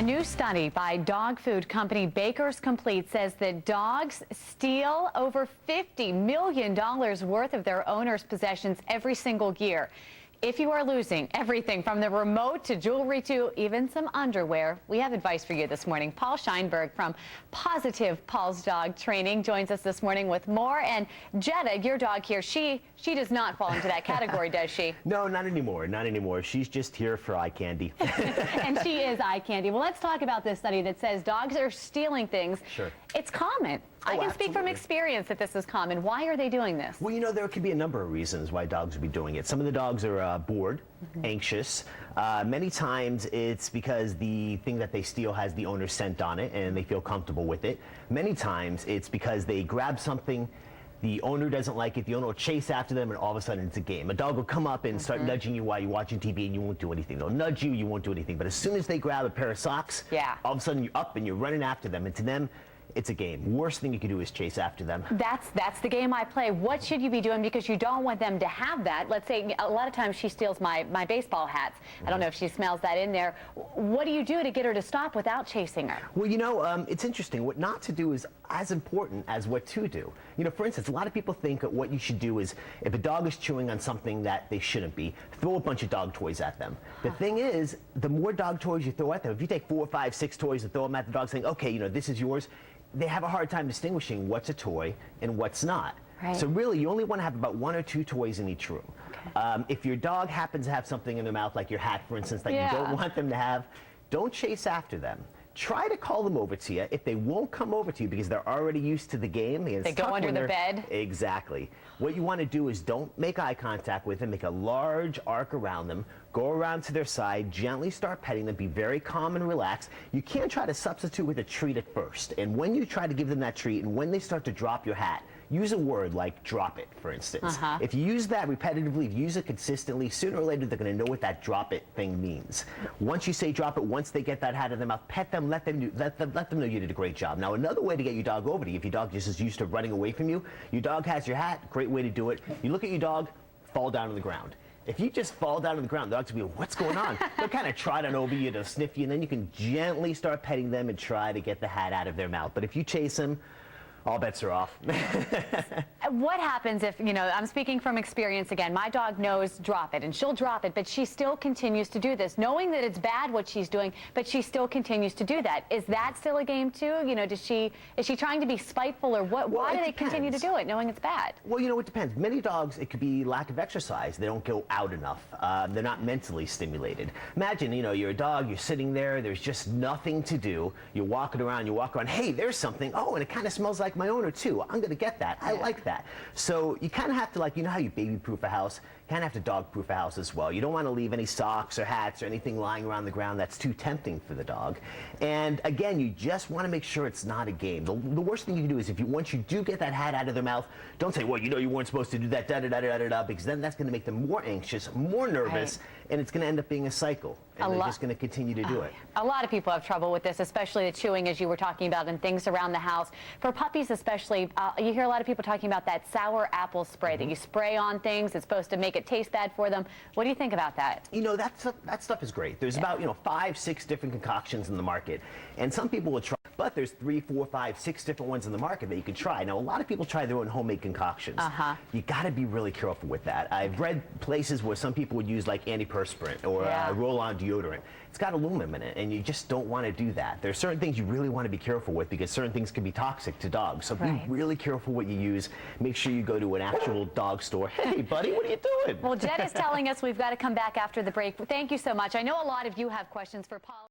A new study by dog food company Baker's Complete says that dogs steal over $50 million worth of their owners' possessions every single year. If you are losing everything from the remote to jewelry to even some underwear, we have advice for you this morning. Paul Scheinberg from Pawsitive Paul's Dog Training joins us this morning with more. And Jetta, your dog here, she does not fall into that category, does she? No, not anymore. Not anymore. She's just here for eye candy. And she is eye candy. Well, let's talk about this study that says dogs are stealing things. Sure. It's common. I can speak from experience that this is common. Why are they doing this? Well, you know, there could be a number of reasons why dogs would be doing it. Some of the dogs are bored, anxious. Many times it's because the thing that they steal has the owner's scent on it and they feel comfortable with it. Many times it's because they grab something, the owner doesn't like it, the owner will chase after them, and all of a sudden it's a game. A dog will come up and start nudging you while you're watching TV and you won't do anything. They'll nudge you, you won't do anything. But as soon as they grab a pair of socks, all of a sudden you're up and you're running after them. And to them, it's a game. Worst thing you can do is chase after them. That's the game I play. What should you be doing? Because you don't want them to have that. Let's say a lot of times she steals my baseball hats. I don't know if she smells that in there. What do you do to get her to stop without chasing her? Well, you know, it's interesting. What not to do is as important as what to do. You know, for instance, a lot of people think that what you should do is if a dog is chewing on something that they shouldn't be, throw a bunch of dog toys at them. The thing is, the more dog toys you throw at them, if you take 4, 5, 6 toys and throw them at the dog saying, okay, you know, this is yours, they have a hard time distinguishing what's a toy and what's not. Right. So really, you only want to have about 1 or 2 toys in each room. Okay. If your dog happens to have something in their mouth, like your hat, for instance, that you don't want them to have, don't chase after them. Try to call them over to you. If they won't come over to you because they're already used to the game, they go under the bed. Exactly. What you want to do is don't make eye contact with them. Make a large arc around them. Go around to their side. Gently start petting them. Be very calm and relaxed. You can't try to substitute with a treat at first. And when you try to give them that treat, and when they start to drop your hat, use a word like drop it, for instance. If you use that repetitively, if you use it consistently, sooner or later they're going to know what that drop it thing means. Once you say drop it, once they get that hat in their mouth, pet them, let them know you did a great job. Now, another way to get your dog over to you, if your dog just is used to running away from you, your dog has your hat, great way to do it. You look at your dog, fall down on the ground. If you just fall down on the ground, the dog's gonna be, what's going on? They'll kind of trot on over you to sniff you, and then you can gently start petting them and try to get the hat out of their mouth. But if you chase them, all bets are off. What happens if, you know, I'm speaking from experience again, my dog knows drop it, and she'll drop it, but she still continues to do this, knowing that it's bad what she's doing, but she still continues to do that. Is that still a game too? You know, is she trying to be spiteful, or what? Well, why do they continue to do it, knowing it's bad? Well, you know, it depends. Many dogs, it could be lack of exercise. They don't go out enough. They're not mentally stimulated. Imagine, you know, you're a dog, you're sitting there, there's just nothing to do. You're walking around, hey, there's something. Oh, and it kind of smells like my owner too. I'm gonna get that. I like that. So you kind of have to, like, you know how you baby-proof a house? You kind of have to dog-proof a house as well. You don't want to leave any socks or hats or anything lying around the ground that's too tempting for the dog. And again, you just want to make sure it's not a game. The worst thing you can do is once you do get that hat out of their mouth, don't say, well, you know you weren't supposed to do that, da-da-da-da-da-da, because then that's going to make them more anxious, more nervous, and it's going to end up being a cycle. And they're just going to continue to do it. A lot of people have trouble with this, especially the chewing, as you were talking about, and things around the house. For puppies especially, you hear a lot of people talking about that sour apple spray that you spray on things. It's supposed to make it taste bad for them. What do you think about that? You know, that stuff is great. There's about, 5, 6 different concoctions in the market, and some people will try, but there's 3, 4, 5, 6 different ones in the market that you can try. Now, a lot of people try their own homemade concoctions. You got to be really careful with that. I've read places where some people would use like antiperspirant or roll-on deodorant. It's got aluminum in it, and you just don't want to do that. There's certain things you really want to be careful with because certain things can be toxic to dogs. So be really careful what you use. Make sure you go to an actual dog store. Hey, buddy, what are you doing? Well, Jed is telling us we've got to come back after the break. Thank you so much. I know a lot of you have questions for Paul.